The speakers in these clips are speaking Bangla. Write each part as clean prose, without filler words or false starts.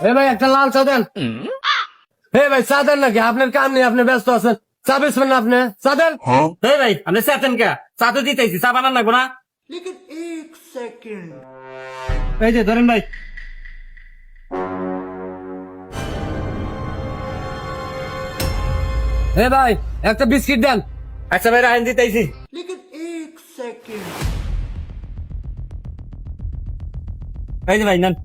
ভাই একটা লাল চা দেন। ভাই চা দেন নাকি? আপনার কাম নেই, আপনি ব্যস্ত আছেন। চা বেচবেন না আপনি? চা দেন। ভাই আপনি চেতেন কে? চা তো দিতেছি, চা বানান লাগবো না? এই যে ধরেন ভাই। ভাই একটা বিস্কিট দেন। আচ্ছা ভাই রাহেন দিতেছি। এই যে ভাই নেন।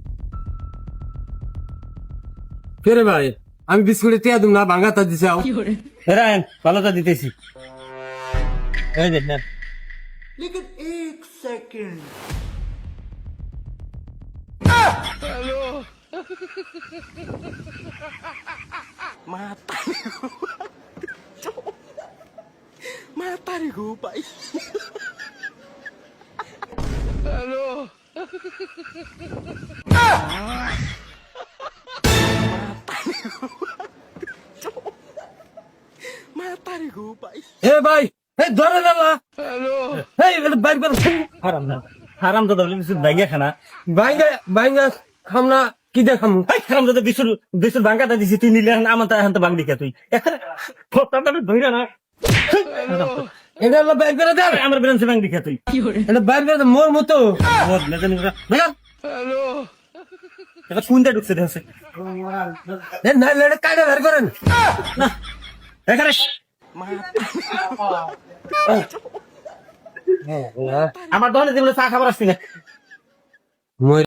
ফেরে ভাই আমি বিস্কুটে টিয়া দুম না, ভাঙ্গাতা দিছে। রাহেন ভালোটা দিতেছি। এই যে নেন। Matahari ko pa. Matahari ko pa. ভাই ধরে না। বাইর করে হারাম না, হারাম দাদা বলে বিশুর ভাঙ্গা খানা। বাইঙ্গা বাইঙ্গা খাম না, কি দেখাম? এই হারাম দাদা বিশুর বিশুর ভাঙ্গাটা দিছি, তুই নিলে আমার তো এখন তো ভাঙলি কে তুই? ফোটাটা ধইরা না। এটা হলো বাইর করে দেন। আমার ব্রেন সে ভাঙলি কে তুই? এটা বাইর করে দেন, মোর মতো। ওর না জানি না। এটা কোনটা ঢুকছে দেখছে? না এটা কায়দা বের করেন। না এখানে আমার দোকানে যেগুলো চা খাবার আসছি না।